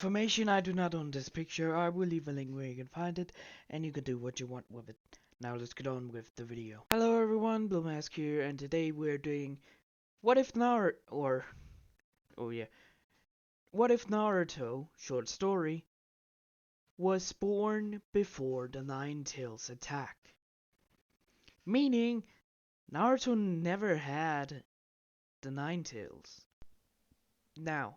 information, I do not own this picture. I will leave a link where you can find it, and you can do what you want with it. Now let's get on with the video. Hello everyone, Blue Mask here, and today we're doing What if Naruto, oh yeah, What if Naruto, short story, was born before the Nine Tails attack? Meaning, Naruto never had the Nine Tails. Now,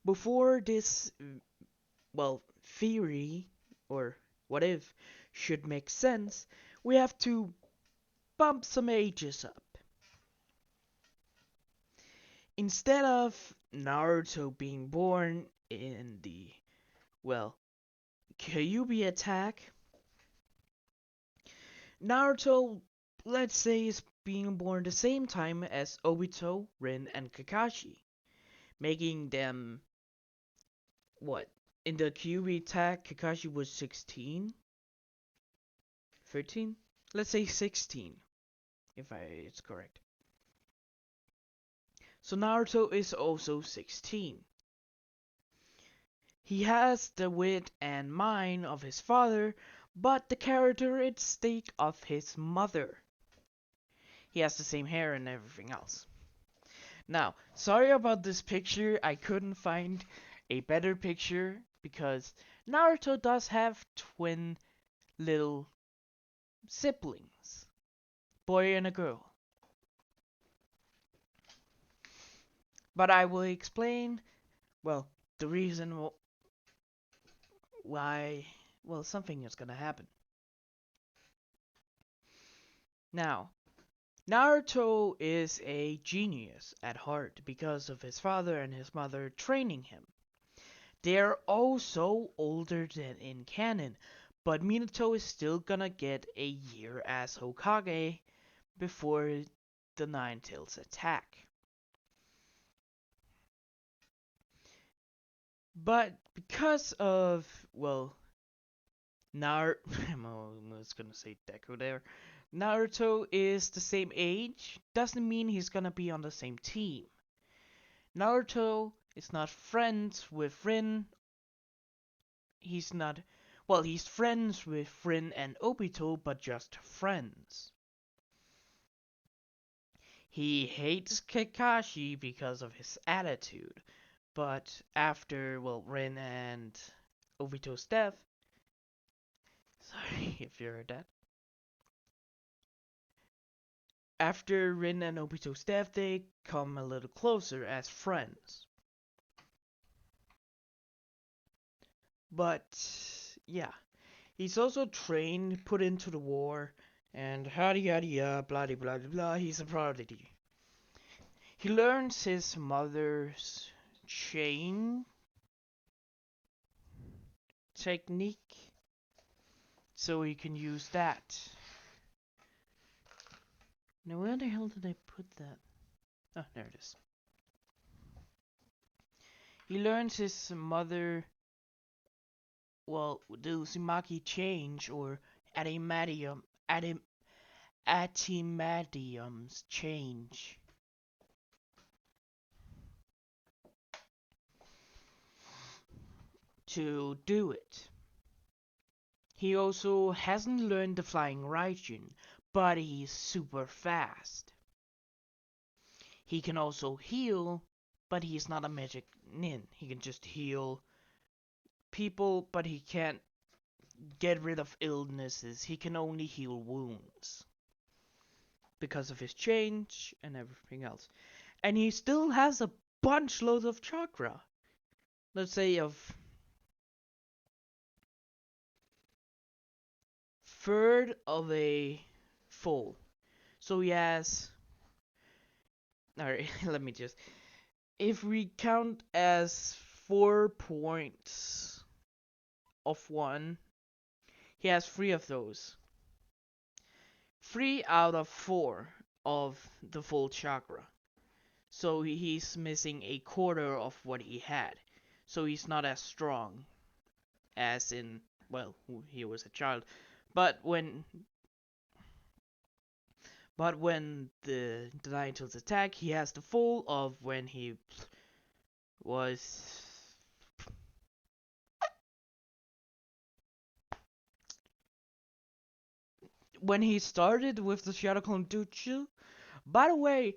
before this, theory, or what if, should make sense, we have to bump some ages up. Instead of Naruto being born in the, Kyuubi attack, Naruto, let's say, is being born the same time as Obito, Rin, and Kakashi, making them, what? In the Kyuubi attack, Kakashi was 16? 13? Let's say 16, if it's correct. So Naruto is also 16. He has the wit and mind of his father, but the characteristic of his mother. He has the same hair and everything else. Now, sorry about this picture, I couldn't find a better picture because Naruto does have twin little siblings, boy and a girl. But I will explain, the reason why, something is gonna happen. Now, Naruto is a genius at heart because of his father and his mother training him. They're also older than in canon, but Minato is still gonna get a year as Hokage before the Nine Tails attack. But because of, I was gonna say Deku there. Naruto is the same age, doesn't mean he's gonna be on the same team. Naruto is not friends with Rin. He's not, he's friends with Rin and Obito, but just friends. He hates Kakashi because of his attitude, but after, Rin and Obito's death, sorry if you heard that. After Rin and Obito's death, they come a little closer as friends. But, yeah. He's also trained, put into the war, and yada yada yada, blah blah blah blah. He's a prodigy. He learns his mother's chain technique, so he can use that. Now, where the hell did I put that? Oh, there it is. He learns his mother, the Uzumaki change, or Atimadyum's change. To do it. He also hasn't learned the flying Raijin, but he's super fast. He can also heal, but he's not a magic nin. He can just heal people, but he can't get rid of illnesses. He can only heal wounds because of his change and everything else. And he still has a bunch loads of chakra. Let's say of third of a full. So he has, alright, let me just, if we count as 4 points of 1, he has 3 of those. 3 out of 4 of the full chakra. So he's missing a quarter of what he had. So he's not as strong as in, he was a child. But when the Nine Tails attack, he has the full of when he was when he started with the Shadow Clone Jutsu. By the way,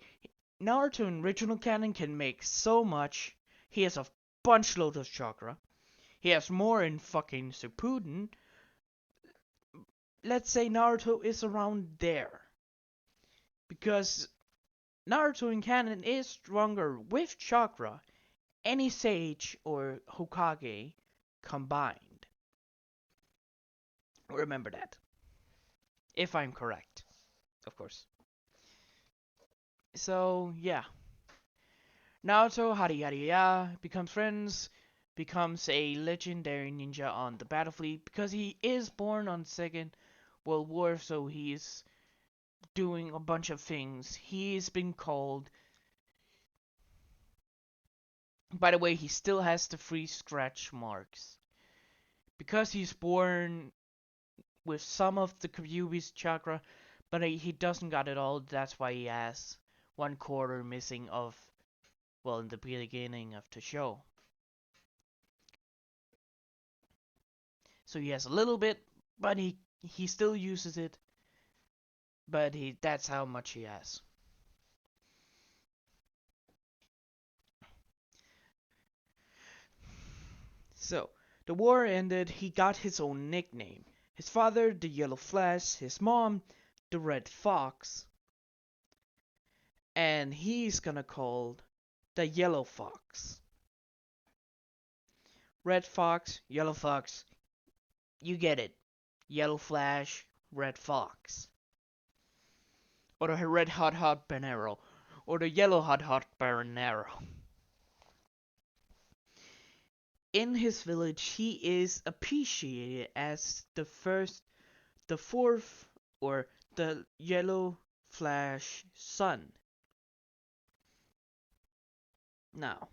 Naruto in original canon can make so much. He has a bunch load of chakra. He has more in fucking Shippuden. Let's say Naruto is around there. Because Naruto in canon is stronger with chakra any sage or Hokage combined. Remember that. If I'm correct, of course. So, yeah. Naruto, hada yada yada, becomes friends, becomes a legendary ninja on the battlefield because he is born on Second World War, so he's doing a bunch of things. He's been called. By the way, he still has the 3 scratch marks. Because he's born with some of the Kyuubi's chakra, but he doesn't got it all. That's why he has 1/4 missing of, well, in the beginning of the show. So he has a little bit, but he still uses it. But that's how much he has. So the war ended. He got his own nickname. His father, the Yellow Flash. His mom, the Red Fox. And he's gonna call the Yellow Fox. Red Fox, Yellow Fox. You get it. Yellow Flash, Red Fox. Or the Red Hot Hot Banero. Or the Yellow Hot Hot Banero. In his village, he is appreciated as the fourth, or the Yellow Flash son. Now,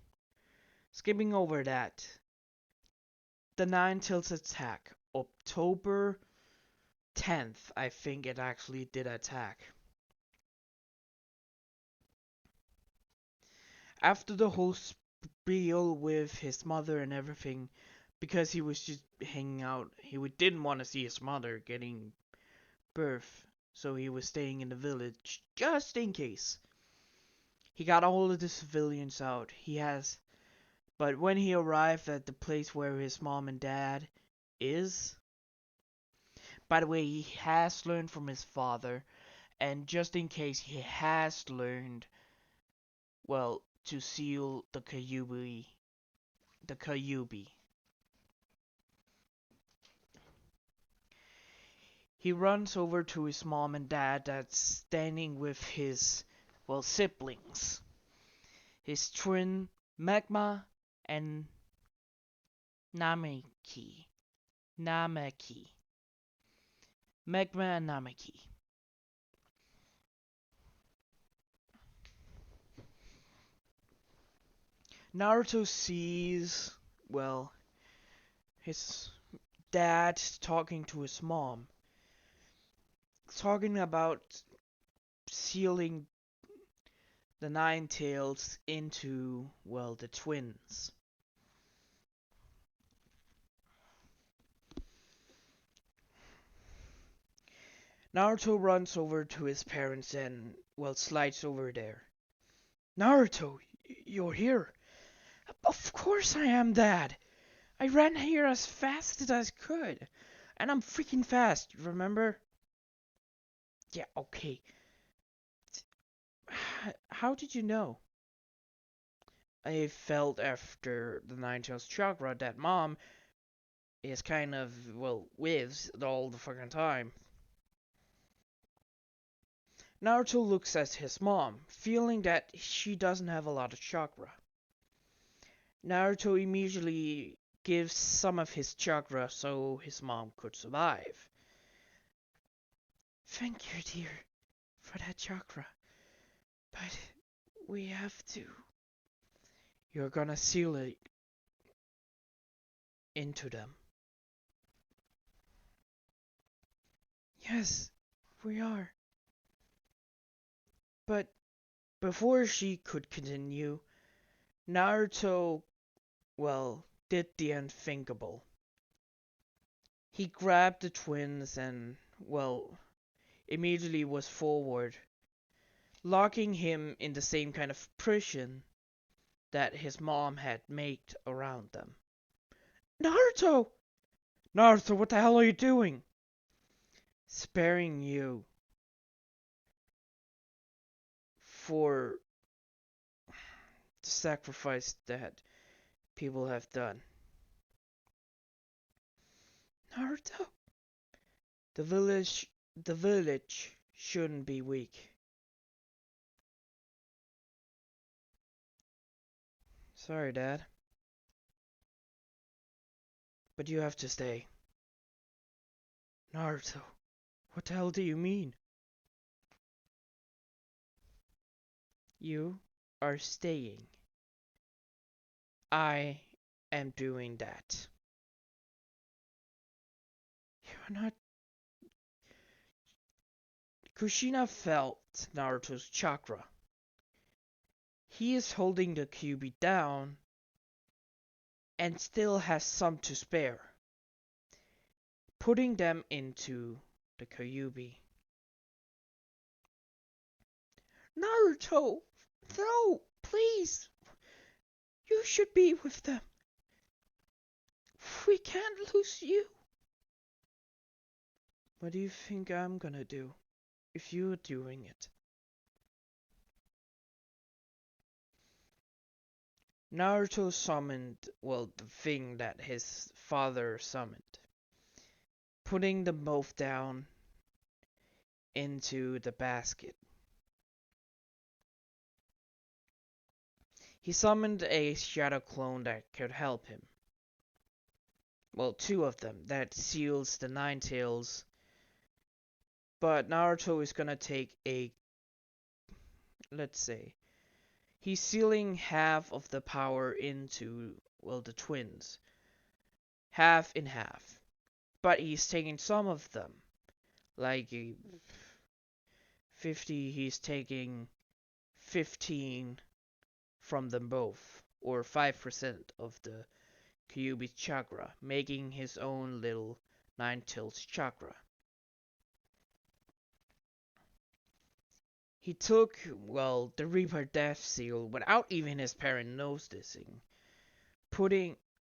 skipping over that, the Ninetales attack, October 10th, I think it actually did attack. After the whole spiel with his mother and everything, because he was just hanging out, he didn't want to see his mother getting birth, so he was staying in the village just in case. He got all of the civilians out. But when he arrived at the place where his mom and dad is, by the way, he has learned from his father, and just in case, he has learned, well, to seal the Kyuubi. The Kyuubi. He runs over to his mom and dad that's standing with his, well, siblings. His twin, Magma, and Nameki. Nameki. Magma and Nameki. Naruto sees, well, his dad talking to his mom, talking about sealing the Ninetales into, well, the twins. Naruto runs over to his parents and, well, slides over there. Naruto, you're here. Of course I am, Dad. I ran here as fast as I could. And I'm freaking fast, remember? Yeah, okay. How did you know? I felt after the Ninetales chakra that Mom is kind of, well, with all the fucking time. Naruto looks at his mom, feeling that she doesn't have a lot of chakra. Naruto immediately gives some of his chakra so his mom could survive. Thank you, dear, for that chakra. But we have to. You're gonna seal it into them. Yes, we are. But before she could continue, Naruto, well, did the unthinkable. He grabbed the twins and, well, immediately was forward, locking him in the same kind of prison that his mom had made around them. Naruto! Naruto, what the hell are you doing? Sparing you for the sacrifice that people have done. Naruto? The village shouldn't be weak. Sorry, Dad, but you have to stay. Naruto, what the hell do you mean? You are staying. I am doing that. You're not. Kushina felt Naruto's chakra. He is holding the Kyuubi down and still has some to spare, putting them into the Kyuubi. Naruto! No! Please! You should be with them. We can't lose you. What do you think I'm gonna do if you're doing it? Naruto summoned, well, the thing that his father summoned, putting them both down into the basket. He summoned a shadow clone that could help him. Well, two of them that seals the Nine Tails. But Naruto is gonna take a, let's say, he's sealing half of the power into, well, the twins. Half in half. But he's taking some of them. Like 50, he's taking 15 from them both. Or 5% of the Kyuubi's chakra, making his own little Nine Tails chakra. He took, well, the Reaper Death Seal without even his parent noticing.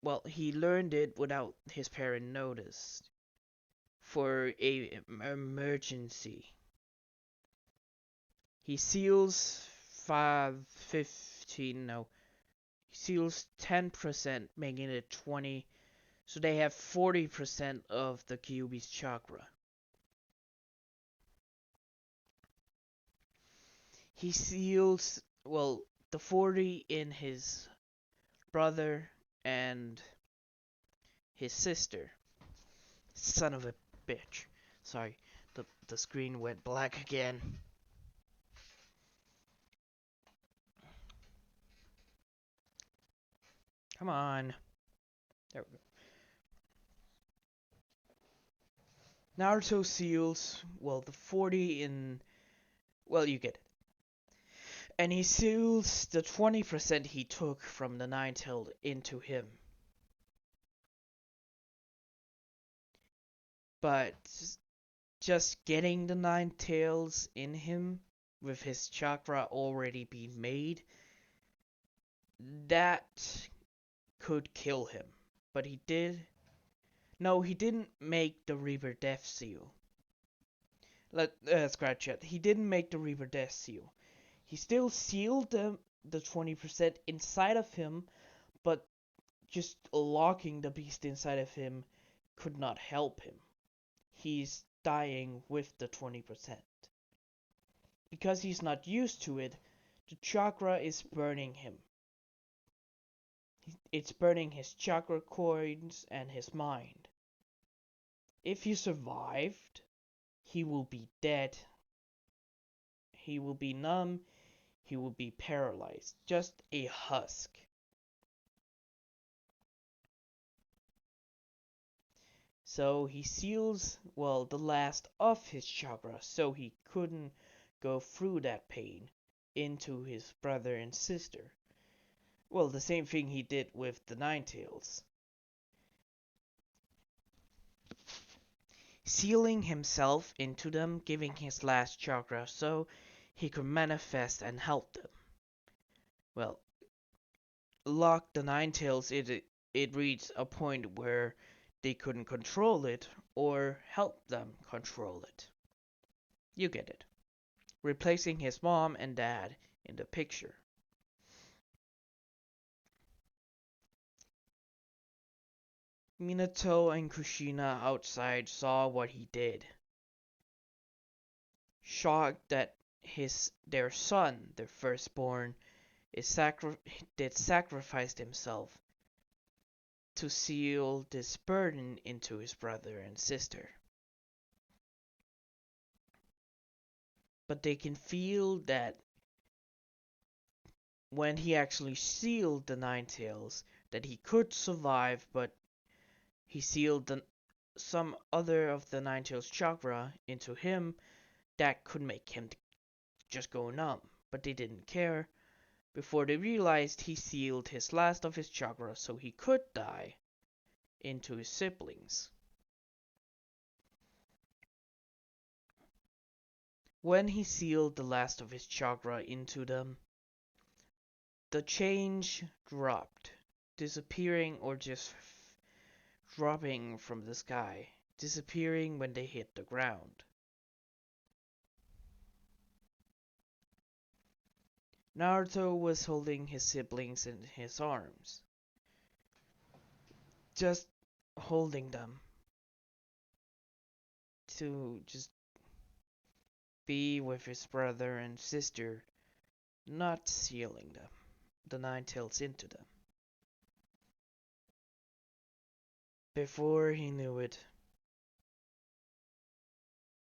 Well, he learned it without his parent noticed. For a emergency. He seals 15, no. He seals 10%, making it 20. So they have 40% of the Kyuubi's chakra. He seals, well, the 40 in his brother and his sister. Son of a bitch. Sorry, the screen went black again. Come on. There we go. Naruto seals, well, the 40 in, well, you get it. And he seals the 20% he took from the Nine-Tailed into him. But just getting the Nine-Tails in him, with his chakra already being made, that could kill him. But he did. No, he didn't make the Reaper Death Seal. Scratch it. He didn't make the Reaper Death Seal. He still sealed the 20% inside of him, but just locking the beast inside of him could not help him. He's dying with the 20%. Because he's not used to it, the chakra is burning him. It's burning his chakra coins and his mind. If he survived, he will be dead. He will be numb. He will be paralyzed. Just a husk. So he seals, well, the last of his chakra so he couldn't go through that pain into his brother and sister. Well, the same thing he did with the Nine Tails. Sealing himself into them, giving his last chakra so he could manifest and help them. Well, lock the Nine Tails, it reached a point where they couldn't control it or help them control it. You get it. Replacing his mom and dad in the picture. Minato and Kushina outside saw what he did. Shocked that their son, their firstborn, sacrificed himself to seal this burden into his brother and sister. But they can feel that when he actually sealed the Nine Tails, that he could survive, but he sealed some other of the Nine Tails chakra into him that could make him just go numb. But they didn't care. Before they realized, he sealed his last of his chakra so he could die into his siblings. When he sealed the last of his chakra into them, the change dropped, disappearing or just dropping from the sky, disappearing when they hit the ground. Naruto was holding his siblings in his arms, just holding them to just be with his brother and sister, not sealing them, the Nine Tails into them. Before he knew it,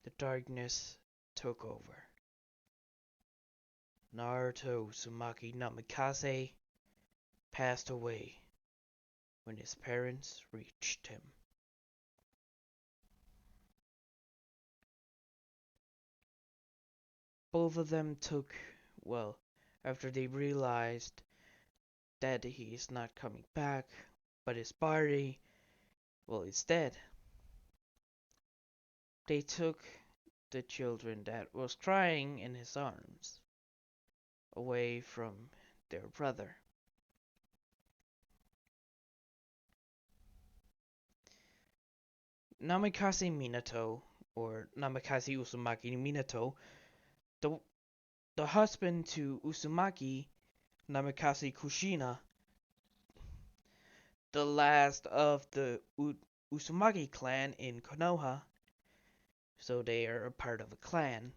the darkness took over. Naruto Uzumaki Namikaze passed away when his parents reached him. Both of them took, well, after they realized that he is not coming back, but his body, well, is dead. They took the children that was crying in his arms away from their brother. Namikaze Minato, or Namikaze Uzumaki Minato, the, the husband to Uzumaki, Namikaze Kushina, the last of the Uzumaki clan in Konoha, so they are a part of a clan.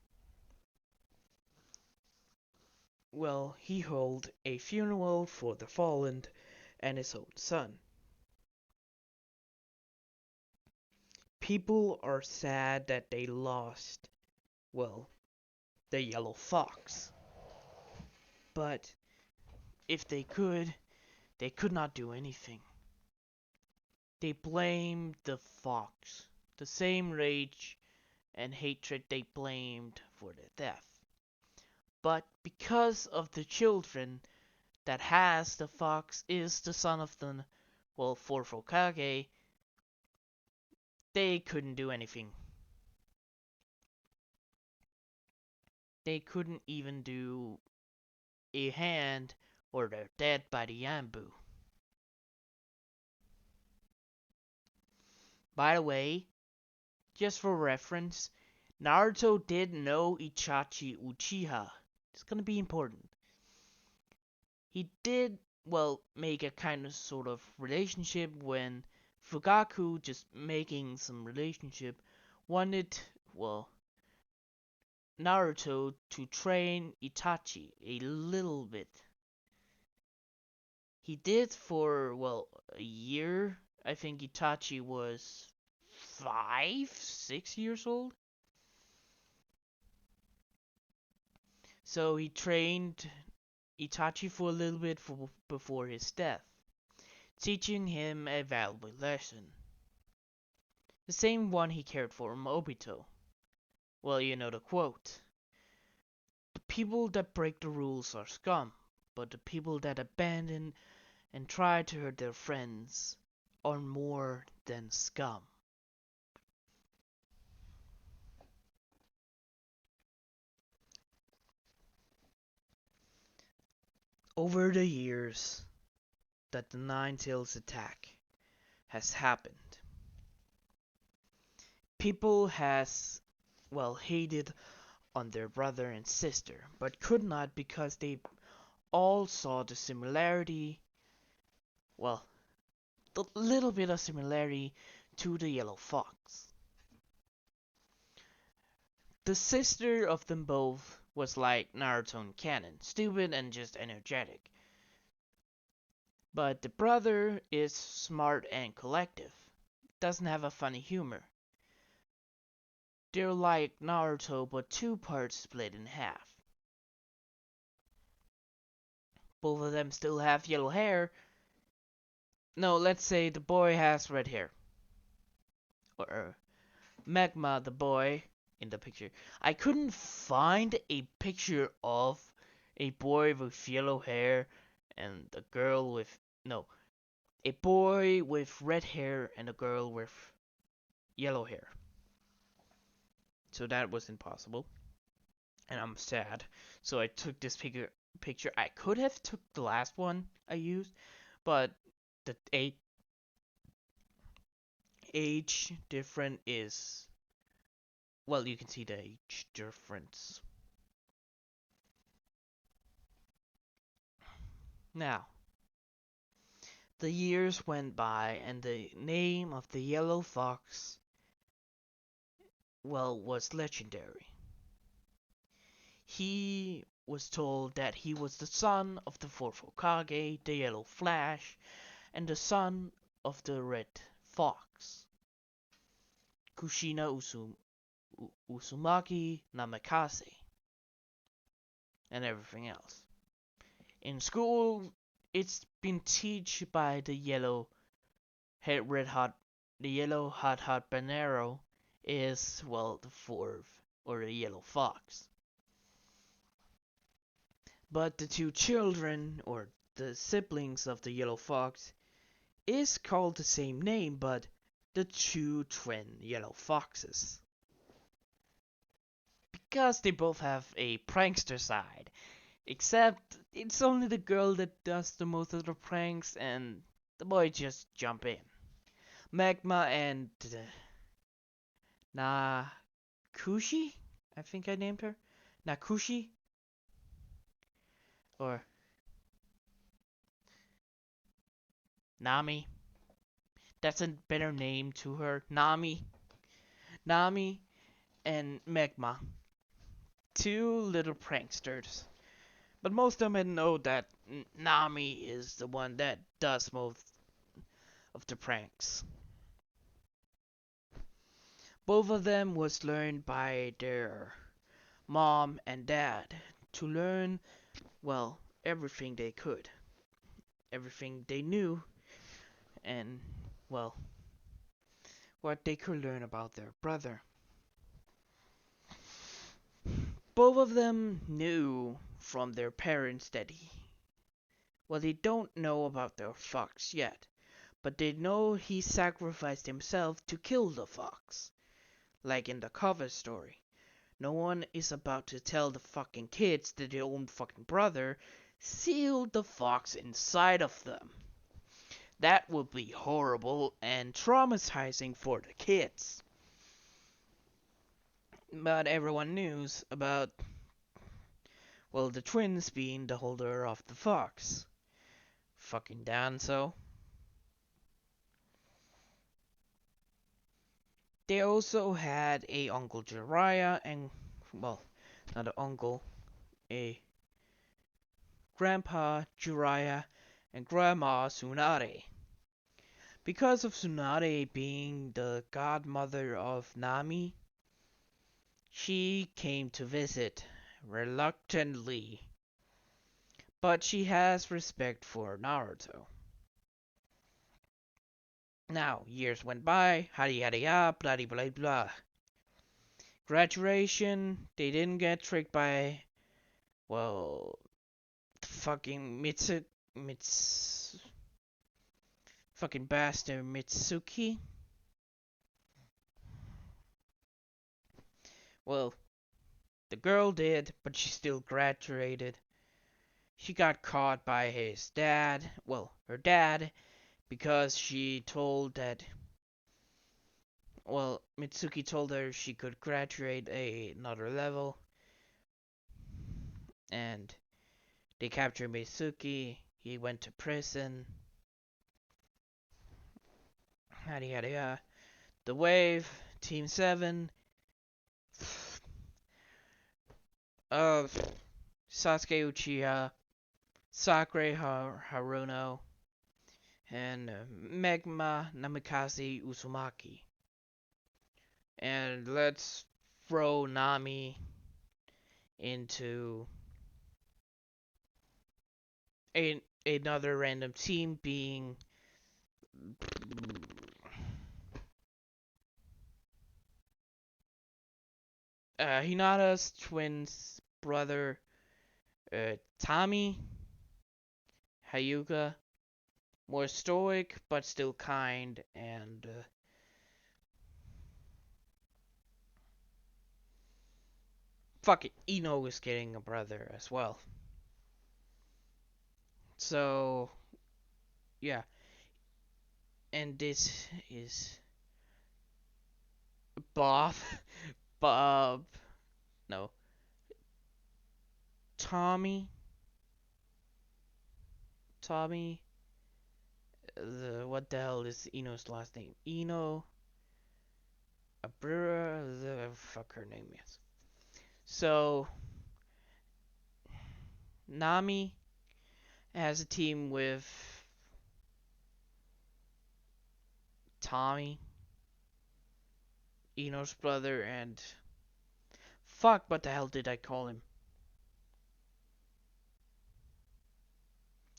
Well, he held a funeral for the fallen and his own son. People are sad that they lost, well, the yellow fox. But if they could not do anything. They blamed the fox, the same rage and hatred they blamed for their death. But because of the children that has the fox is the son of the, well, fourth Hokage, they couldn't do anything. They couldn't even do a hand or they're dead by the Yambu. By the way, just for reference, Naruto did know Itachi Uchiha. It's gonna be important. He did, well, make a kind of sort of relationship when Fugaku, just making some relationship, wanted, well, Naruto to train Itachi a little bit. He did for, well, a year. I think Itachi was 5, 6 years old. So he trained Itachi for a little bit before his death, teaching him a valuable lesson. The same one he cared for Obito. Well, you know the quote. The people that break the rules are scum, but the people that abandon and try to hurt their friends are more than scum. Over the years that the Nine Tails attack has happened, people has hated on their brother and sister, but could not because they all saw the similarity, well, the little bit of similarity to the yellow fox. The sister of them both was like Naruto and canon, stupid and just energetic. But the brother is smart and collective, doesn't have a funny humor. They're like Naruto, but two parts split in half. Both of them still have yellow hair. No, let's say the boy has red hair. Or Magma, the boy in the picture. I couldn't find a picture of a boy with yellow hair and a girl with. No, a boy with red hair and a girl with yellow hair. So that was impossible. And I'm sad. So I took this picture. I could have took the last one I used, but the age difference is, well, you can see the age difference. Now, the years went by and the name of the yellow fox, was legendary. He was told that he was the son of the fourth Hokage, the Yellow Flash, and the son of the Red Fox, Kushina Uzumaki Namakase, and everything else. In school, it's been taught by the the yellow hot habanero is, the fourth, or the Yellow Fox. But the two children, or the siblings of the Yellow Fox, is called the same name, but the two twin Yellow Foxes. Because they both have a prankster side. Except it's only the girl that does the most of the pranks and the boy just jump in. Magma and Nakushi? I think I named her. Nakushi? Or Nami? That's a better name to her. Nami and Magma. Two little pranksters. But most of them know that Nami is the one that does most of the pranks. Both of them was learned by their mom and dad to learn, everything they could. Everything they knew and, what they could learn about their brother. Both of them knew from their parents that they don't know about their fox yet, but they know he sacrificed himself to kill the fox. Like in the cover story. No one is about to tell the fucking kids that their own fucking brother sealed the fox inside of them. That would be horrible and traumatizing for the kids. But everyone knew about, the twins being the holder of the fox. Fucking Danzo. They also had a Uncle Jiraiya and, not an uncle, a Grandpa Jiraiya and Grandma Tsunade. Because of Tsunade being the godmother of Nami, she came to visit, reluctantly. But she has respect for Naruto. Now, years went by, yada yada, blah blah blah. Graduation, they didn't get tricked by, the fucking Mits fucking bastard Mitsuki. Well, the girl did, but she still graduated. She got caught by his dad, well, her dad, because she told that, well, Mitsuki told her she could graduate another level, and they captured Mitsuki. He went to prison. Yada yada yada. The Wave, Team 7, uh, Sasuke Uchiha, Sakura Haruno, and Megma Namikaze Uzumaki. And let's throw Nami into another random team, being Hinata's twins brother, Tommy Hyuga, more stoic but still kind, and fuck it, Ino is getting a brother as well. So yeah, and this is Bob, Bob, no, Tommy, Tommy. What the hell is Ino's last name? Ino Abura, the fuck her name is. So Nami has a team with Tommy, Ino's brother, and fuck, what the hell did I call him?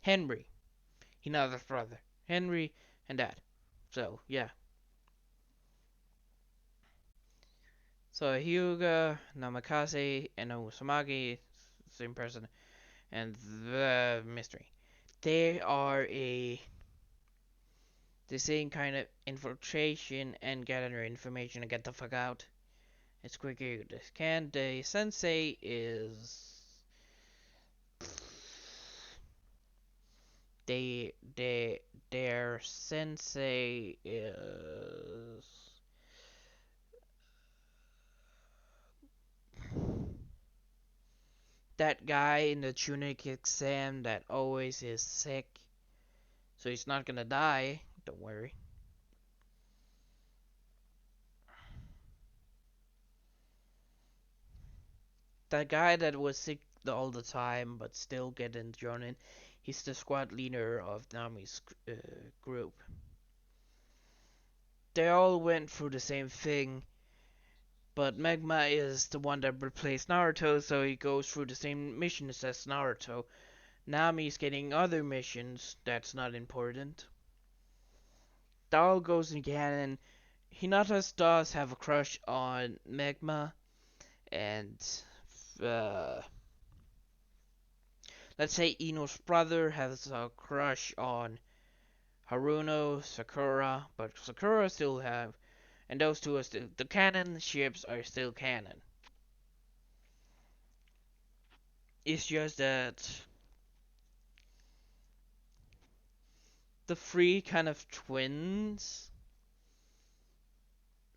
Henry, Hinata's brother. Henry and Dad. So yeah. So Hyuga, Namikaze, and Uzumaki, same person, and the mystery. They are the same kind of infiltration and gather information and get the fuck out as quickly as can. The sensei is they their sensei is that guy in the tunic exam that always is sick, so he's not gonna die. Don't worry. That guy that was sick all the time but still getting thrown in, he's the squad leader of Nami's group. They all went through the same thing, but Magma is the one that replaced Naruto, so he goes through the same missions as Naruto. Nami's getting other missions, that's not important. That all goes in canon. Hinata does have a crush on Magma, and uh, let's say Ino's brother has a crush on Haruno, Sakura, but Sakura still have, and those two are still, the canon ships are still canon. It's just that the three kind of twins,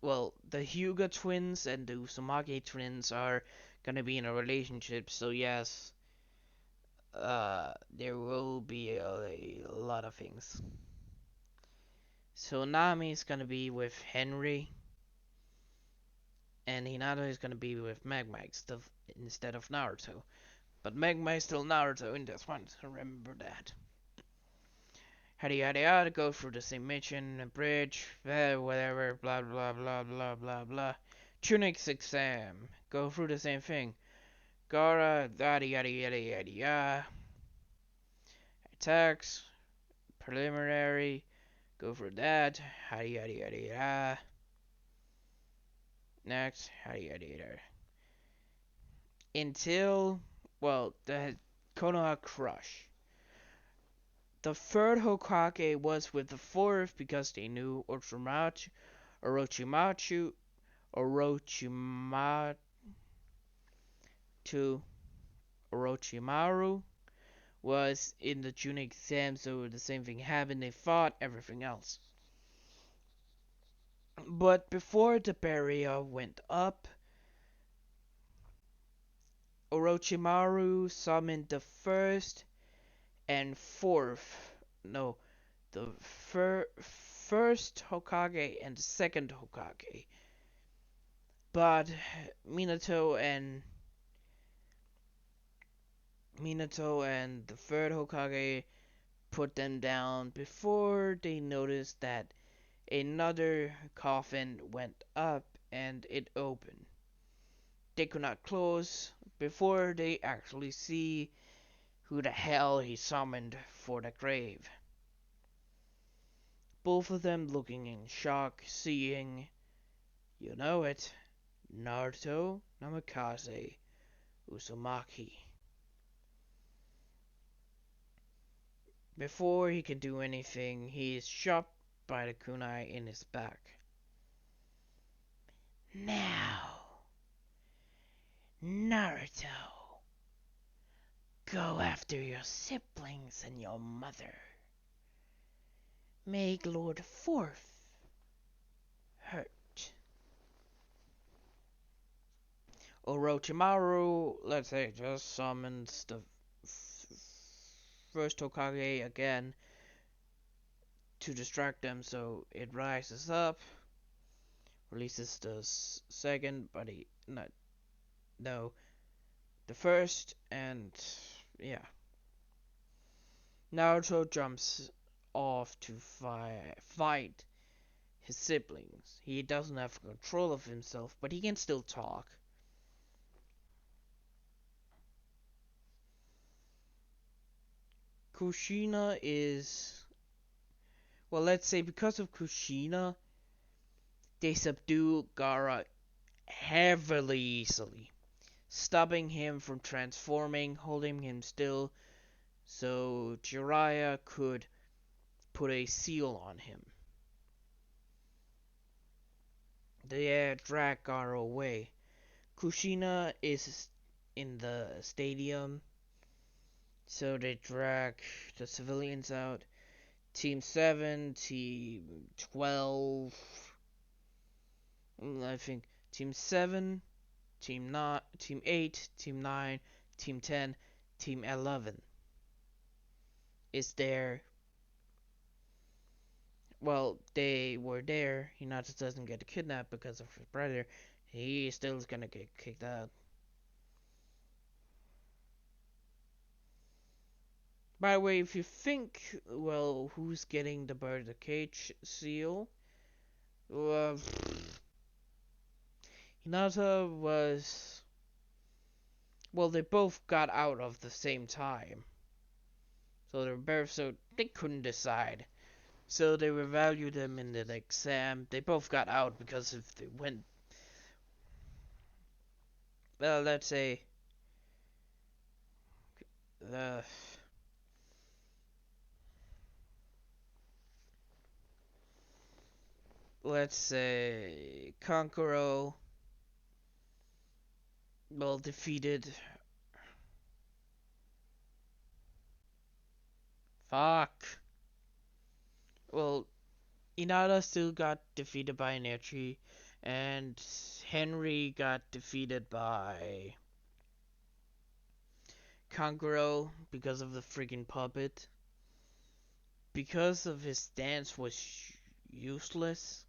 well, the Hyuga twins and the Uzumaki twins are gonna be in a relationship, so yes, there will be a lot of things. So Nami is gonna be with Henry, and Hinata is gonna be with Magma instead of Naruto. But Magma is still Naruto in this one, so remember that. Yada yada yada, go through the same mission, a bridge, whatever, blah blah blah blah blah blah. Tunic's exam, go through the same thing. Gara, yada yada yada yada yada. Attacks, preliminary, go for that, yada yada yada yada. Next, yada yada yada. Until, well, the Konoha Crush. The third Hokage was with the fourth because they knew Orochimaru, Orochimaru was in the Chunin exam, so the same thing happened. They fought everything else. But before the barrier went up, Orochimaru summoned the first and fourth, no, the first Hokage and the second Hokage. But Minato and the third Hokage put them down before they noticed that another coffin went up and it opened. They could not close before they actually see who the hell he summoned for the grave. Both of them looking in shock, seeing, you know it, Naruto Namikaze Uzumaki. Before he can do anything, he is shot by the kunai in his back. Now, Naruto, go after your siblings and your mother. Make Lord Fourth hurt. Orochimaru, let's say, just summons the first Hokage again to distract them, so it rises up, releases the second, but no, the first, and yeah. Naruto jumps off to fight his siblings. He doesn't have control of himself, but he can still talk. Kushina is, well, let's say because of Kushina, they subdue Gaara heavily easily, stopping him from transforming, holding him still, so Jiraiya could put a seal on him. They drag Gaara away. Kushina is in the stadium, so they drag the civilians out. Team 7, Team 12, I think Team 7, Team 9, Team 8, Team 9, Team 10, Team 11 is there. Well, they were there. Hinata doesn't get kidnapped because of his brother. He still is gonna get kicked out. By the way, if you think, well, who's getting the bird cage seal? Hinata was, well, they both got out of the same time. So they couldn't decide. So they revalued them in the exam. They both got out because if they went, well, let's say, uh, Kankuro, well, defeated. Fuck. Well, Inada still got defeated by Inochi, and Henry got defeated by Kankuro because of the freaking puppet. Because of his stance was useless.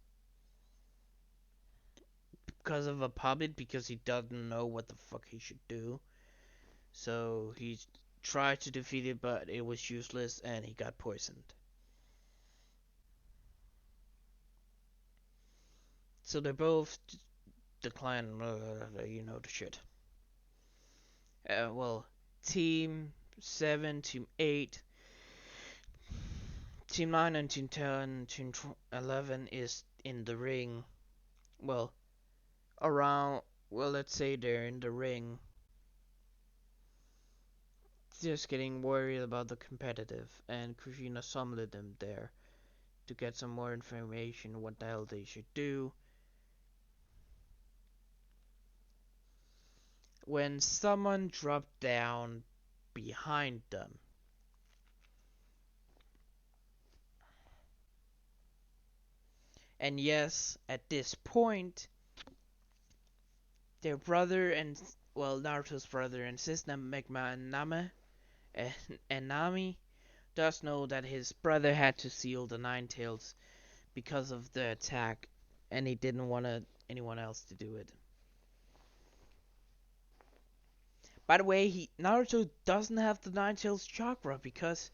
Because of a puppet, because he doesn't know what the fuck he should do. So he tried to defeat it, but it was useless, and he got poisoned. So they both declined, you know the shit. Well, Team 7, Team 8, Team 9 and Team 10, Team 11 is in the ring. Well, around, well, let's say they're in the ring just getting worried about the competitive, and Kushina summoned them there to get some more information what the hell they should do. When someone dropped down behind them. And yes, at this point, their brother and, well, Naruto's brother and sister Megma and Nami does know that his brother had to seal the Nine Tails because of the attack, and he didn't want anyone else to do it. By the way, Naruto doesn't have the Nine Tails chakra because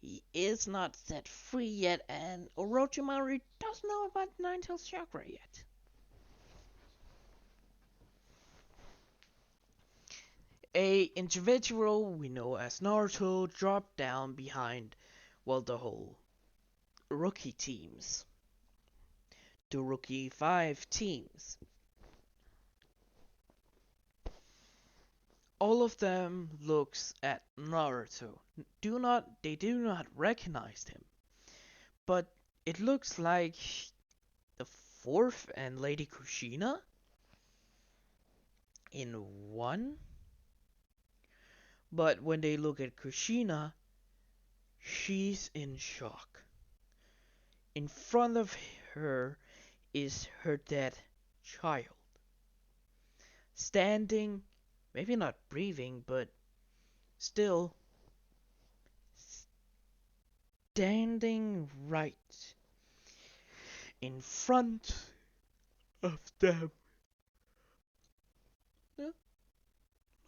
he is not set free yet, and Orochimaru doesn't know about the Nine Tails chakra yet. A individual we know as Naruto dropped down behind, well, the whole rookie teams, the rookie 5 teams. All of them looks at Naruto. They do not recognize him. But it looks like the fourth and Lady Kushina in one. But when they look at Kushina, she's in shock. In front of her is her dead child. Standing, maybe not breathing, but still standing right in front of them.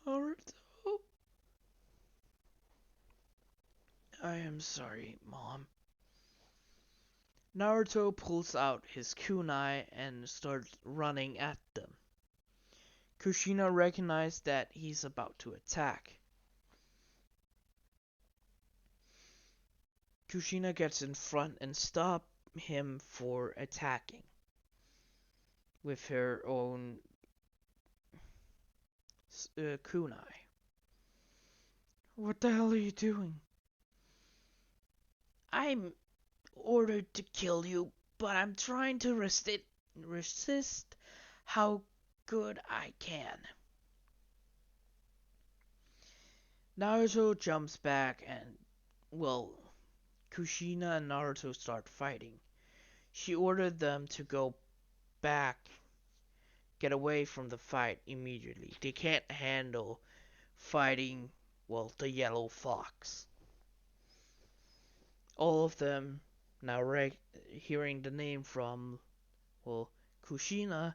Naruto? I am sorry, Mom. Naruto pulls out his kunai and starts running at them. Kushina recognizes that he's about to attack. Kushina gets in front and stops him for attacking with her own kunai. What the hell are you doing? I'm ordered to kill you, but I'm trying to resist how good I can. Naruto jumps back and, well, Kushina and Naruto start fighting. She ordered them to go back, get away from the fight immediately. They can't handle fighting, well, the yellow fox. All of them now hearing the name from, well, Kushina,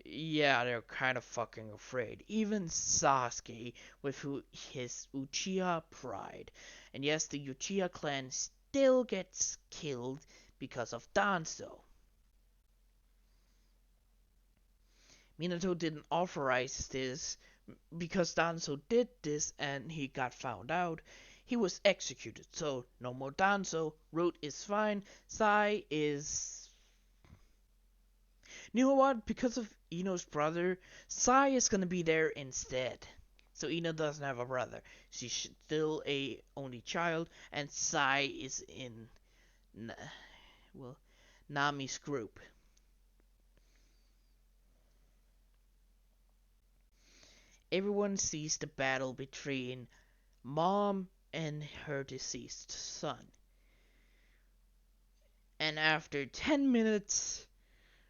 yeah, they're kind of fucking afraid. Even Sasuke, with his Uchiha pride. And yes, the Uchiha clan still gets killed because of Danzo. Minato didn't authorize this because Danzo did this and he got found out. He was executed, so no more Danzo. Root is fine. Sai is... You know what? Because of Ino's brother, Sai is gonna be there instead. So Ino doesn't have a brother. She's still a only child, and Sai is in, well, Nami's group. Everyone sees the battle between Mom and her deceased son. And after 10 minutes,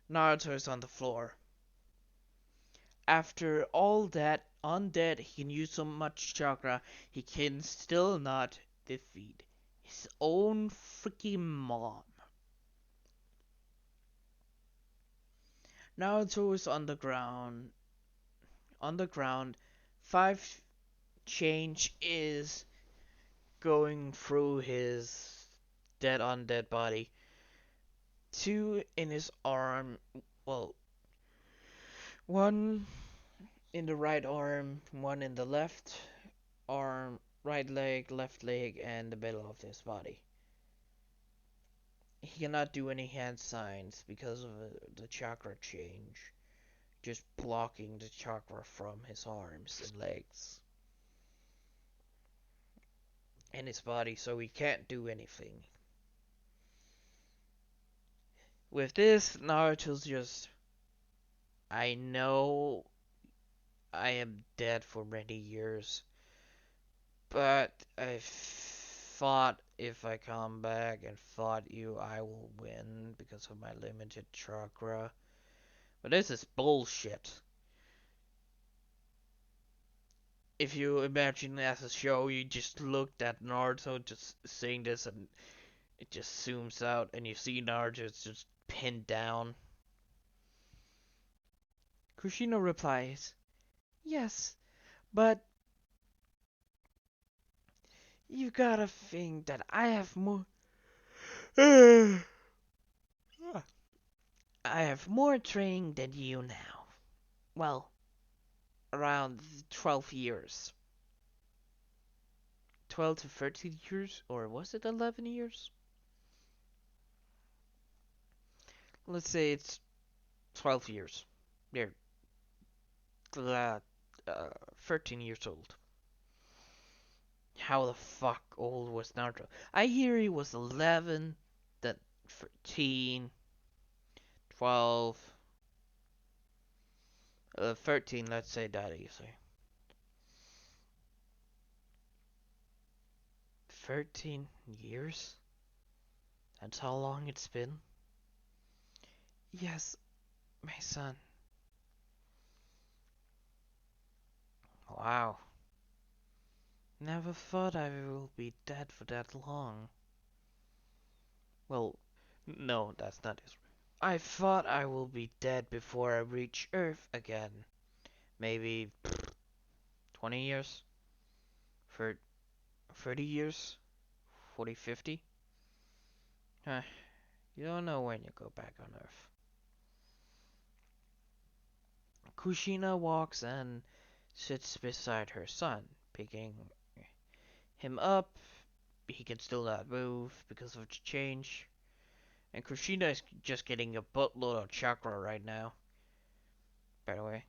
Naruto is on the floor. After all that undead, he can use so much chakra, he can still not defeat his own freaking mom. Naruto is on the ground. On the ground, 5 change is going through his dead undead body. 2 in his arm, well, 1 in the right arm, 1 in the left arm, right leg, left leg, and the middle of his body. He cannot do any hand signs because of the chakra change, just blocking the chakra from his arms and legs. in his body, so he can't do anything. With this, Naruto's just, I know I am dead for many years, but I thought if I come back and fight you, I will win because of my limited chakra. But this is bullshit. If you imagine as a show, you just looked at Naruto just saying this and it just zooms out and you see Naruto just pinned down. Kushina replies, yes, but you gotta think that I have more. I have more training than you now. Well, around 12 years. 12 to 13 years? Or was it 11 years? Let's say it's 12 years. They're uh, 13 years old. How the fuck old was Naruto? I hear he was 11, then 13, 12, 13, let's say that easy. 13 years? That's how long it's been? Yes, my son. Wow. Never thought I will be dead for that long. Well, no, that's not it. I thought I will be dead before I reach Earth again. Maybe 20 years? For 30 years? 40, 50? Huh, you don't know when you go back on Earth. Kushina walks and sits beside her son, picking him up. He can still not move because of the change. And Kushina is just getting a buttload of chakra right now, by the way.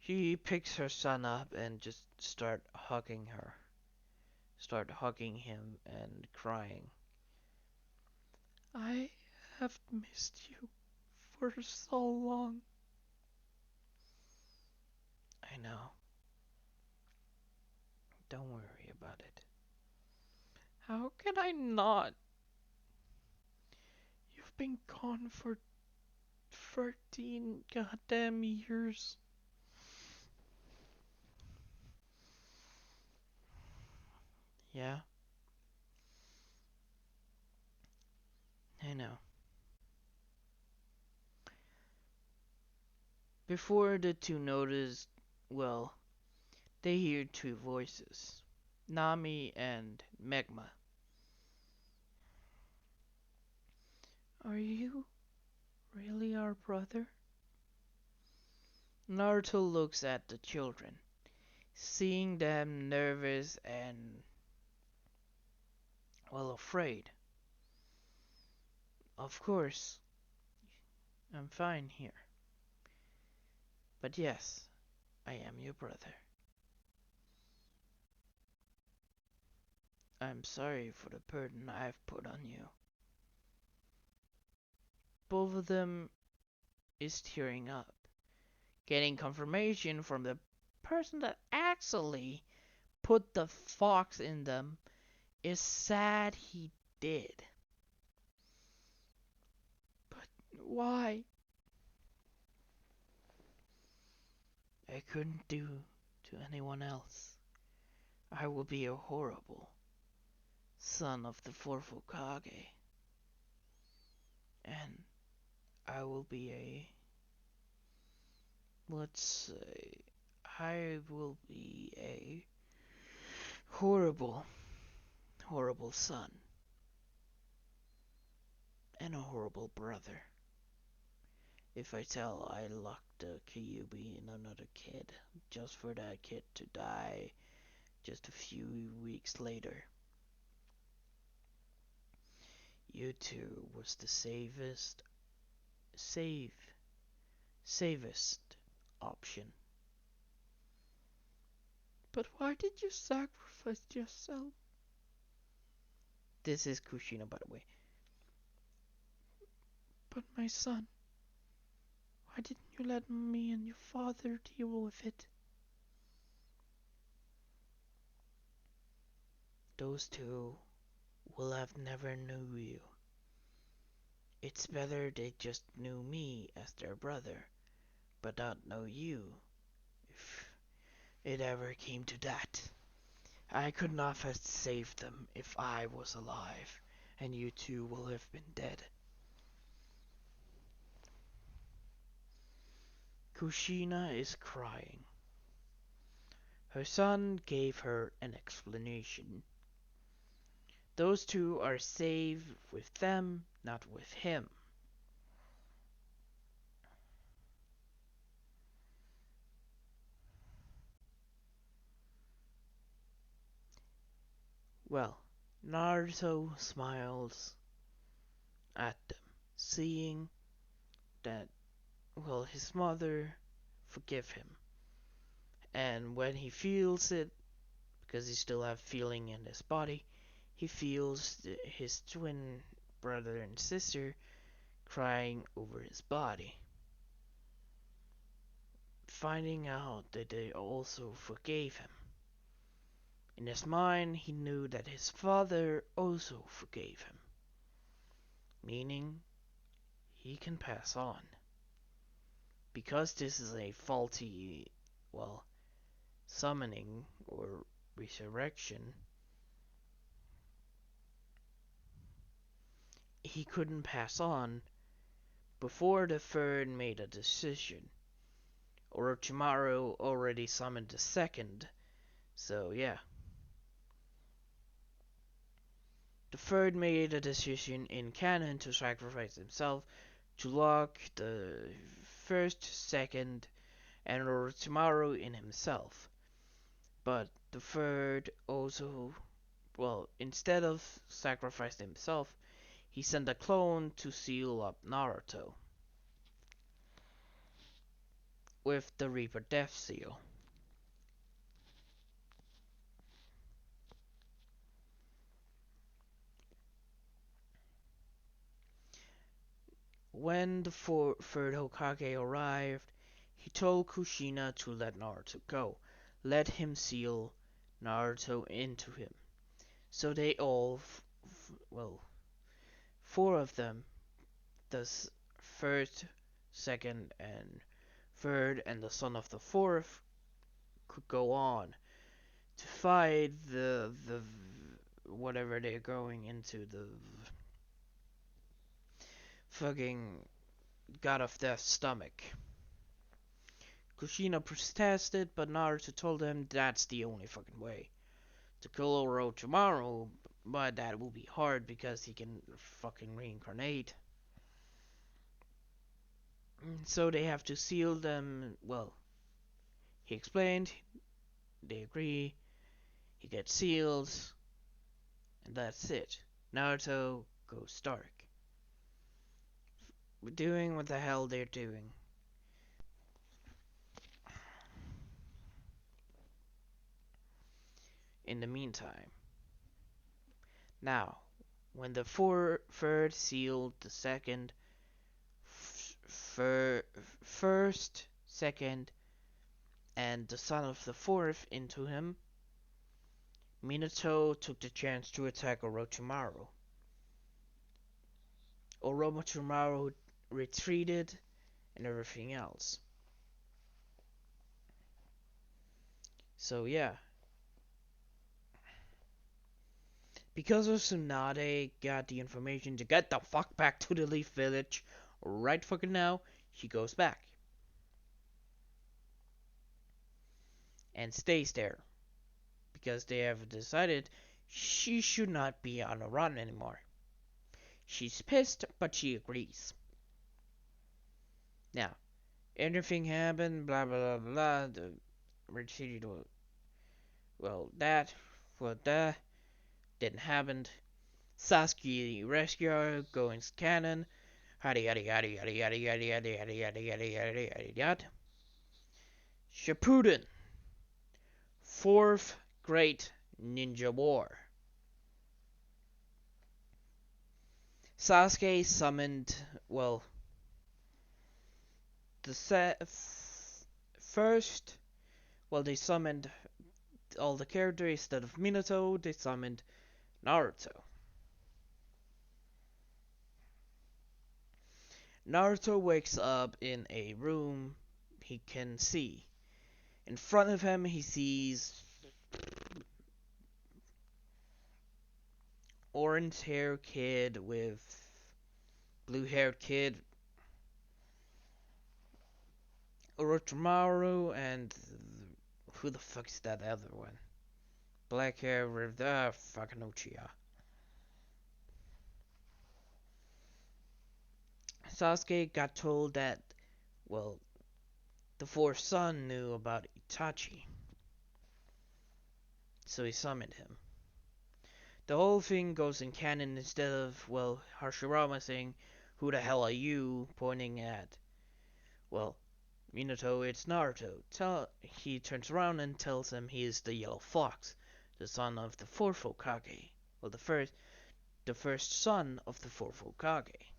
She picks her son up and just start hugging him and crying. I have missed you for so long. I know. Don't worry about it. How can I not? You've been gone for 13 goddamn years. Yeah, I know. Before the two noticed, well, they hear two voices, Nami and Megma. Are you really our brother? Naruto looks at the children, seeing them nervous and, well, afraid. Of course, I'm fine here. But yes, I am your brother. I'm sorry for the burden I've put on you. Both of them is tearing up, getting confirmation from the person that actually put the fox in them is sad he did. But why? I couldn't do to anyone else. I will be a horrible son of the fourth Hokage. And I will be a, let's say, I will be a horrible, horrible son. And a horrible brother. If I tell I locked the Kyuubi in another kid, just for that kid to die just a few weeks later. You two was the safest option. But why did you sacrifice yourself? This is Kushina, by the way. But my son, why didn't you let me and your father deal with it? Those two will have never knew you. It's better they just knew me as their brother, but not know you, if it ever came to that. I could not have saved them if I was alive, and you two will have been dead. Kushina is crying. Her son gave her an explanation. Those two are safe with them, not with him. Well, Naruto smiles at them, seeing that, well, his mother forgive him. And when he feels it, because he still have feeling in his body, he feels his twin brother and sister crying over his body. Finding out that they also forgave him. In his mind, he knew that his father also forgave him, meaning he can pass on. Because this is a faulty, well, summoning or resurrection, he couldn't pass on before the third made a decision. Orochimaru already summoned the second, so yeah. The third made a decision in canon to sacrifice himself to lock the first, second, and Orochimaru in himself. But the third also, well, instead of sacrificing himself, he sent a clone to seal up Naruto with the Reaper Death Seal. When the third Hokage arrived, he told Kushina to let Naruto go. Let him seal Naruto into him. So they all, well, four of them, the first, second, and third, and the son of the fourth, could go on to fight the whatever they're going into, the fucking god of death's stomach. Kushina protested, but Naruto told him that's the only fucking way to kill Orochimaru, but that will be hard because he can fucking reincarnate. So they have to seal them. Well, he explained, they agree, he gets sealed, and that's it. Naruto goes dark. Doing what the hell they're doing. In the meantime, now, when the third sealed the second, first, second, and the son of the fourth into him, Minato took the chance to attack Orochimaru. Orochimaru retreated and everything else. So yeah. Because of Tsunade got the information to get the fuck back to the Leaf Village right fucking now, he goes back. And stays there. Because they have decided she should not be on a run anymore. She's pissed, but she agrees. Now, anything happened, blah blah blah blah, the retreat, well, that didn't happen. Sasuke rescue her, going canon, yada yada yada yada yada yada yada yada yada yada yada yada yada. Shippuden, fourth great ninja war. Sasuke summoned, well, the first, well, they summoned all the characters instead of Minato, they summoned Naruto. Naruto wakes up in a room he can see. In front of him, he sees orange hair kid with blue haired kid, Orochimaru, and who the fuck is that other one? Black hair with fucking Uchiha. Sasuke got told that, well, the fourth son knew about Itachi, so he summoned him. The whole thing goes in canon instead of, well, Hashirama saying, "Who the hell are you?" pointing at, well, Minato, it's Naruto. He turns around and tells him he is the Yellow Fox, the son of the fourth Hokage. Well, the first son of the fourth Hokage.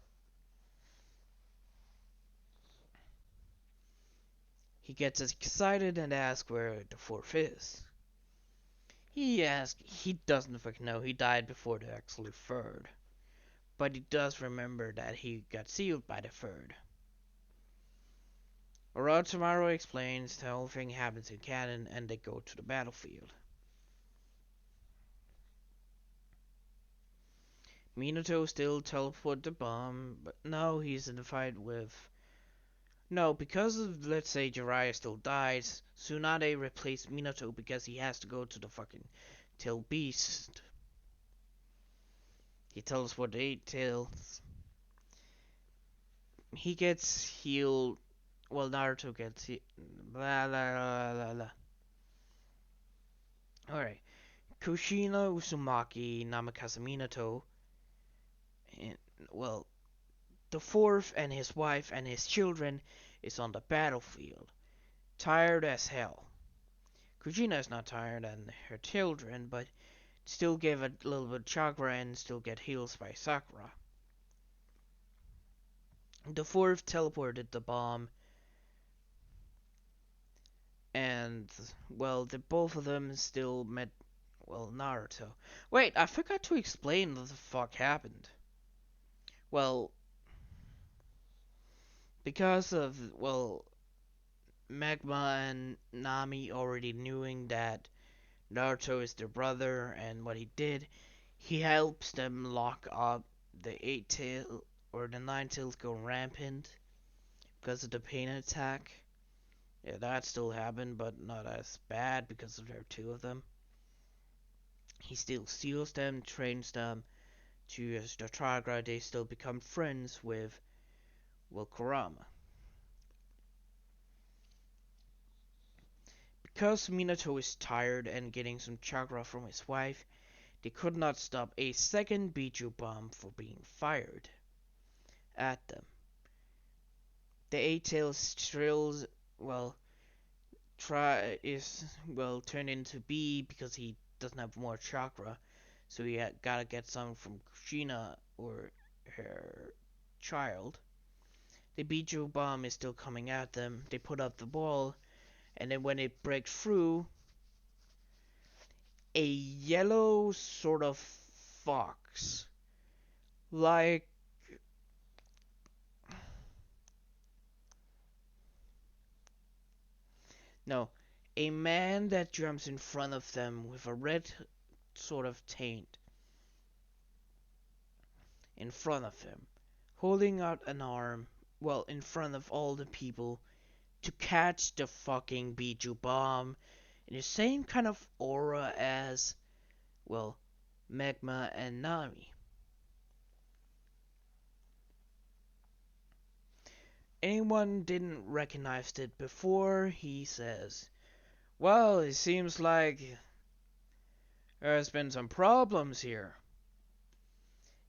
He gets excited and asks where the fourth is. He doesn't fucking know. He died before the actual third. But he does remember that he got sealed by the third. Orochimaru explains the whole thing happens in canon and they go to the battlefield. Minato still teleport the bomb, but no, he's in a fight with... No, because of, let's say, Jiraiya still dies, Tsunade replaced Minato because he has to go to the fucking Tail Beast. He tells what eight tails. He gets healed. Well, Naruto gets healed. Blah, blah, blah, blah, blah. Alright. Kushina Uzumaki Namakasa Minato. And, well, the fourth and his wife and his children is on the battlefield. Tired as hell. Kushina is not tired and her children, but still give a little bit of chakra and still get healed by Sakura. The fourth teleported the bomb, and well, both of them still met, well, Naruto. Wait, I forgot to explain what the fuck happened. Well, because of, well, Magma and Nami already knowing that Naruto is their brother and what he did, he helps them lock up the eight tail or the nine tails go rampant because of the pain attack. Yeah, that still happened, but not as bad because there are two of them. He still steals them, trains them to use the Chakra. They still become friends with, well, Kurama. Because Minato is tired and getting some chakra from his wife, they could not stop a second Biju bomb from being fired at them. The eight-tails trills, well, turned into B because he doesn't have more chakra, so he gotta get some from Kushina or her child. The Biju bomb is still coming at them. They put up the ball, and then when it breaks through, a yellow sort of fox, like, no, a man that jumps in front of them with a red sort of taint in front of him, holding out an arm, well, in front of all the people to catch the fucking Biju bomb in the same kind of aura as, well, Magma and Nami. Anyone didn't recognize it before, he says, "Well, it seems like there's been some problems here."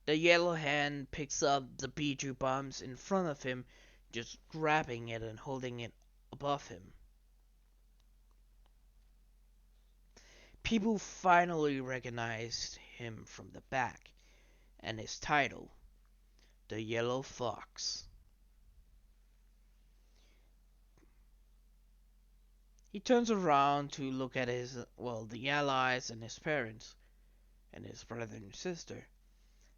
The yellow hand picks up the Biju bombs in front of him, just grabbing it and holding it above him. People finally recognized him from the back, and his title. the yellow fox. He turns around to look at the allies and his parents, and his brother and sister.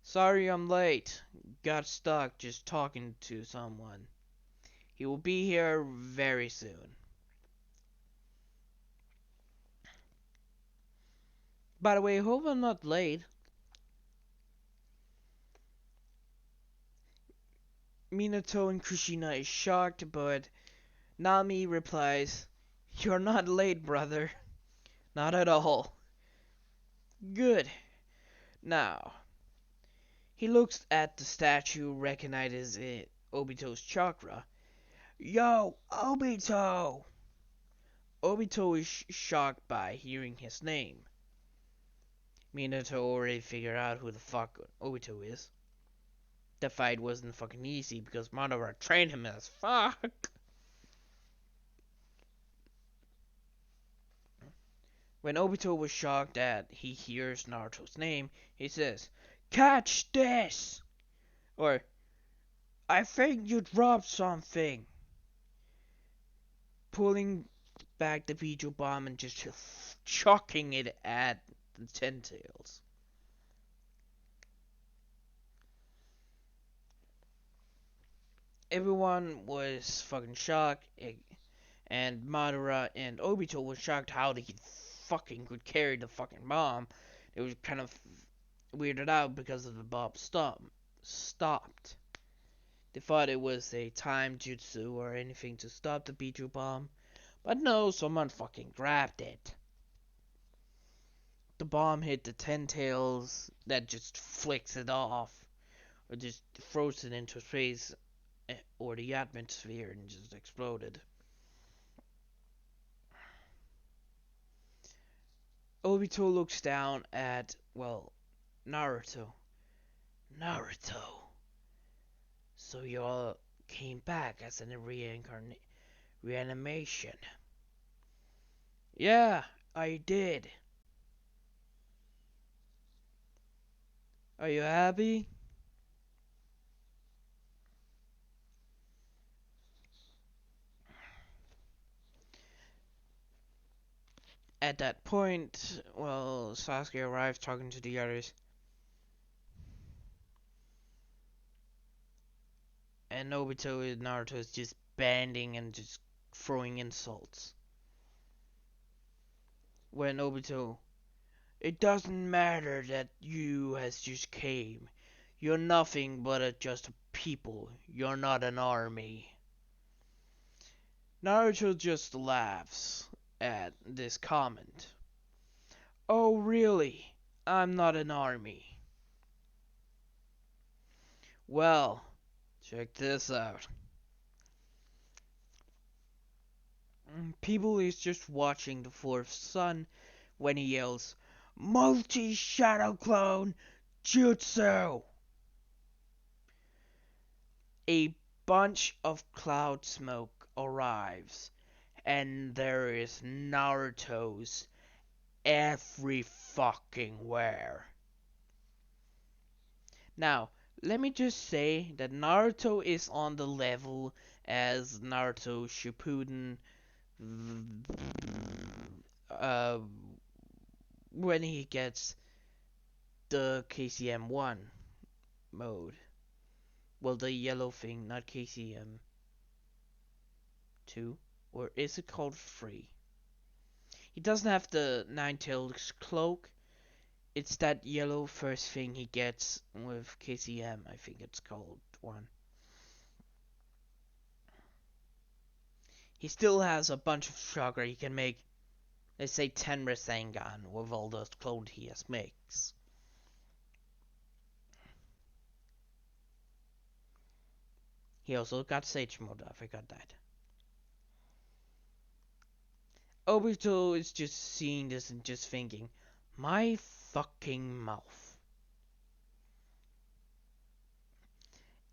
Sorry I'm late. Got stuck just talking to someone. He will be here very soon. By the way, hope I'm not late. Minato and Kushina is shocked, but Nami replies, You're not late, brother. Not at all. Good. Now, he looks at the statue, recognizes it, Obito's chakra. Yo, Obito! Obito is shocked by hearing his name. Minato already figured out who the fuck Obito is. The fight wasn't fucking easy because Madara trained him as fuck. When Obito was shocked that he hears Naruto's name, he says, Catch this! Or, I think you dropped something. Pulling back the Pichu bomb and just chucking it at the Ten Tails. Everyone was fucking shocked, and Madara and Obito were shocked how they fucking could carry the fucking bomb. They were kind of weirded out because of the bomb stopped. They thought it was a time jutsu or anything to stop the Pichu bomb, but no, someone fucking grabbed it. The bomb hit the Ten Tails, that just flicks it off, or just throws it into space or the atmosphere and just exploded. Obito looks down at, Naruto. Naruto. So you all came back as a reanimation. Yeah, I did. Are you happy? At that point, Sasuke arrives talking to the others. And Obito and Naruto is just banding and just throwing insults. When Obito, it doesn't matter that you has just came. You're nothing but just a people. You're not an army. Naruto just laughs at this comment. Oh really? I'm not an army. Well, check this out. People is just watching the fourth sun when he yells, Multi-Shadow Clone Jutsu! A bunch of cloud smoke arrives, and there is Naruto's every fucking where. Now, let me just say that Naruto is on the level as Naruto Shippuden uh, when he gets the KCM1 mode. Well, the yellow thing, not KCM2. Or is it called 3? He doesn't have the Nine-Tails cloak. It's that yellow first thing he gets with KCM, I think it's called 1. He still has a bunch of chakra. He can make, let's say, 10 Rasengan with all those clothes he has makes. He also got Sage Mode, I forgot that. Obito is just seeing this and just thinking, my fucking mouth.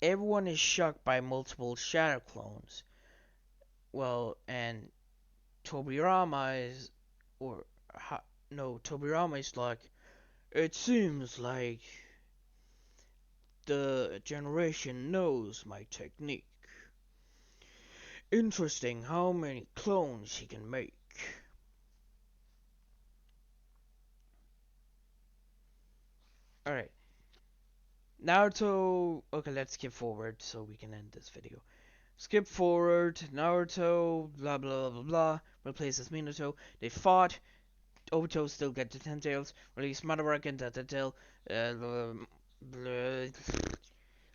Everyone is shocked by multiple shadow clones. And Tobirama is, Tobirama is like, it seems like The generation knows my technique. Interesting how many clones he can make. Alright. Naruto. Okay, let's skip forward so we can end this video. Skip forward. Naruto. Blah blah blah blah. Replaces Minato. They fought. Obito still gets the Ten Tails. Release Madara and the Tail.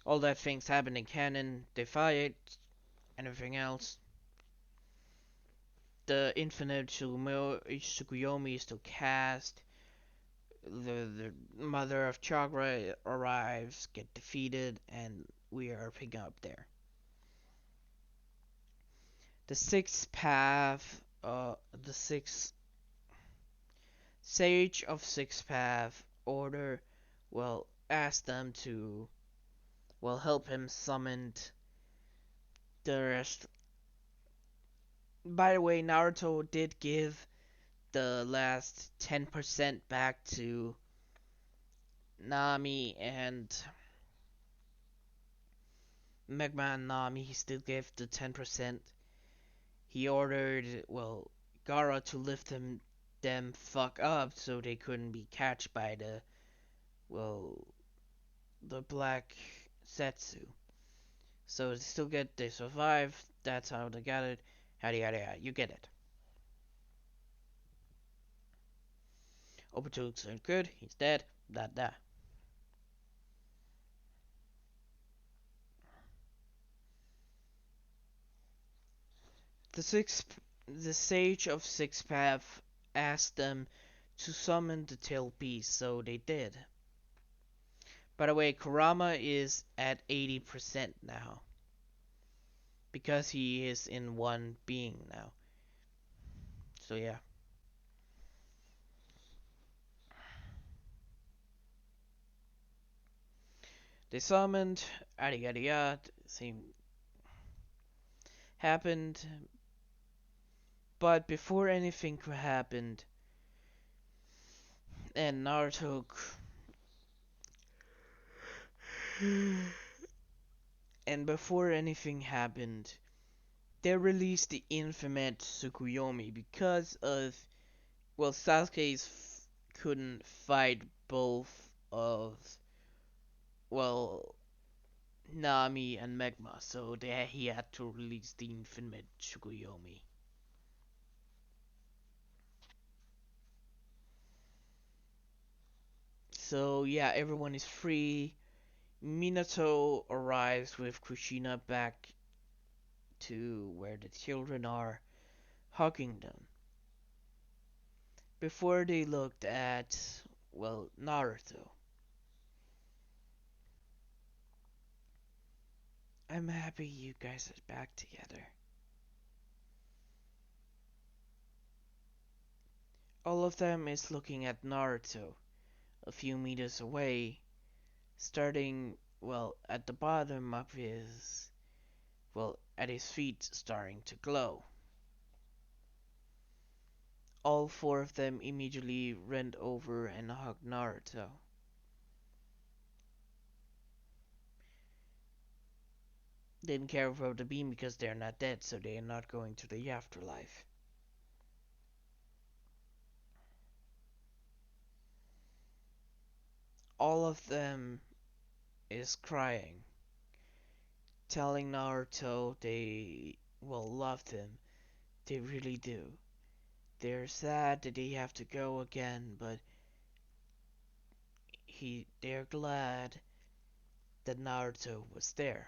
All that things happen in canon. They fight. Anything else. The infinite Tsukuyomi is still cast. The mother of Chakra arrives, get defeated, and we are picking up there. The sixth path, the sixth sage of sixth path order, well, ask them to, well, help him summon the rest. By the way, Naruto did give the last 10% back to Nami and Megma and Nami. He still gave the 10%. He ordered, well, Gara to lift them fuck up so they couldn't be catched by well, the black Setsu. So they survive. That's how they got it. Yada yada yada. You get it. Obito looks good. He's dead. Da da. The Sage of Six Path asked them to summon the tail beast, so they did. By the way, Kurama is at 80% now. Because he is in one being now. So yeah. They summoned, yada yada yada, same happened. But before anything happened, and Naruto and before anything happened, they released the infamous Tsukuyomi because of, well, Sasuke's couldn't fight both of, well, Nami and Megma, so he had to release the infamous Tsukuyomi. So yeah, everyone is free. Minato arrives with Kushina back to where the children are, hugging them. Before they looked at, well, Naruto. I'm happy you guys are back together. All of them is looking at Naruto, a few meters away, starting, well, at the bottom of his, well, at his feet starting to glow. All four of them immediately ran over and hugged Naruto. They didn't care about the beam because they're not dead, so they are not going to the afterlife. All of them is crying, telling Naruto they, well, loved him. They really do. They're sad that they have to go again, but they're glad that Naruto was there.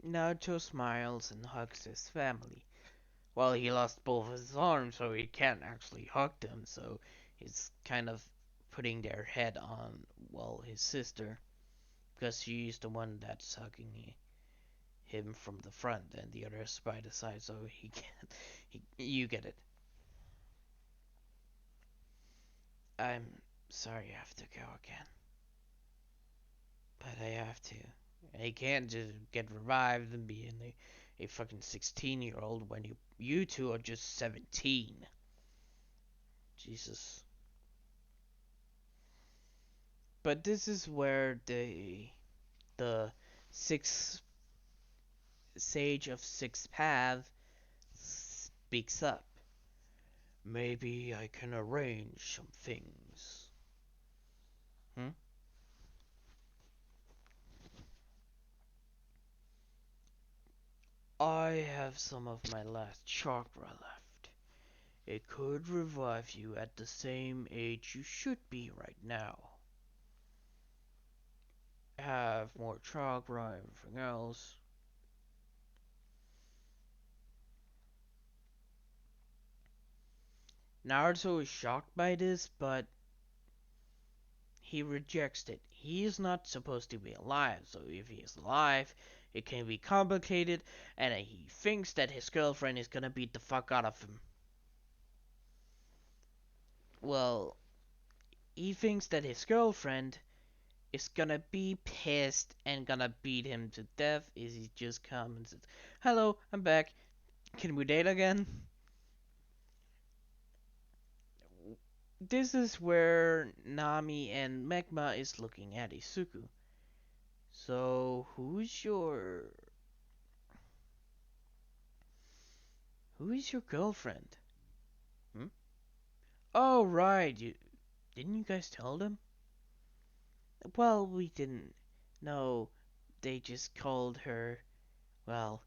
Naruto smiles and hugs his family. Well, he lost both his arms, so he can't actually hug them, so he's kind of putting their head on, well, his sister, because she's the one that's hugging him from the front, and the other is by the side, so he can't. You get it. I'm sorry I have to go again, but I have to. I can't just get revived and be in a fucking 16-year-old when you two are just 17. Jesus. But this is where the sixth sage of six paths speaks up. Maybe I can arrange some things. Hmm? I have some of my last chakra left. It could revive you at the same age you should be right now. Have more chakra, everything else. Naruto is shocked by this, but he rejects it. He is not supposed to be alive, so if he is alive, it can be complicated, and he thinks that his girlfriend is gonna beat the fuck out of him. Well, he thinks that his girlfriend is gonna be pissed and gonna beat him to death if he just comes and says, "Hello, I'm back. Can we date again?" This is where Nami and Megma is looking at Isuku. So, who is your girlfriend? Hmm? Oh, right. Didn't you guys tell them? Well, we didn't. No, they just called her. Well,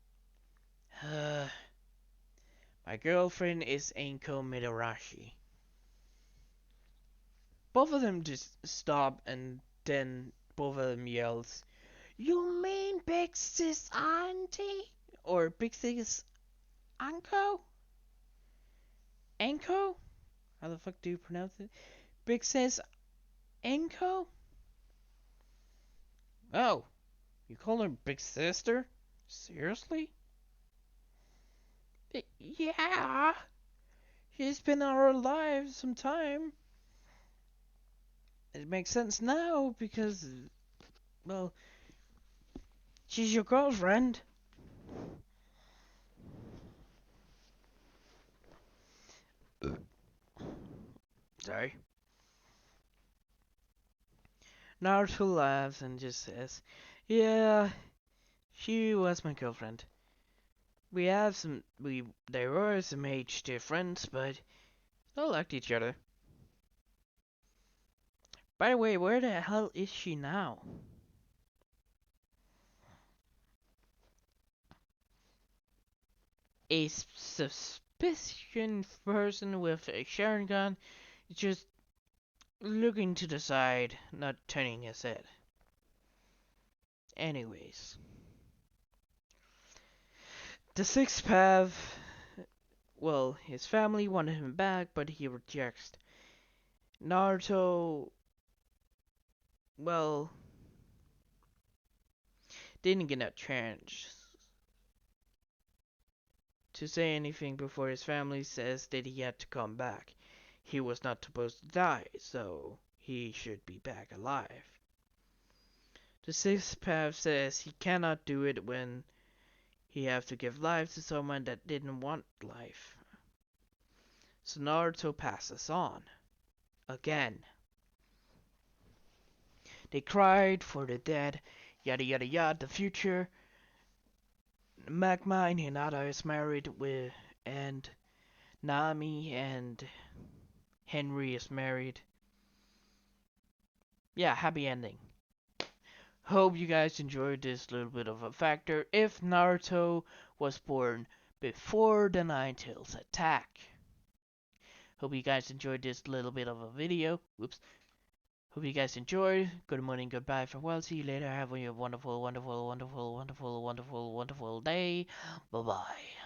my girlfriend is Anko Midarashi. Both of them just stop, and then both of them yells, "You mean Big Sis Auntie? Or Big Sis Anko? Anko? How the fuck do you pronounce it? Big Sis Anko? Oh, you call her Big Sister? Seriously?" Yeah, she's been in our lives some time. It makes sense now because, well, she's your girlfriend. Sorry. Naruto laughs and just says, "Yeah, she was my girlfriend. There were some age difference, but they liked each other. By the way, where the hell is she now?" A suspicious person with a Sharingan is just looking to the side, not turning his head. Anyways, the sixth path. Well, his family wanted him back, but he rejects. Naruto, well, didn't get a chance to say anything before his family says that he had to come back. He was not supposed to die, so he should be back alive. The sixth path says he cannot do it when he have to give life to someone that didn't want life. So Naruto passes on. Again. They cried for the dead, yada yada yada, the future. Magma and Hinata is married with, and Nami and Henry is married. Yeah, happy ending. Hope you guys enjoyed this little bit of a factor if Naruto was born before the Nine Tails attack. Hope you guys enjoyed this little bit of a video. Whoops. Hope you guys enjoyed. Good morning, goodbye, farewell. See you later. Have a wonderful, wonderful, wonderful, wonderful, wonderful, wonderful day. Bye bye.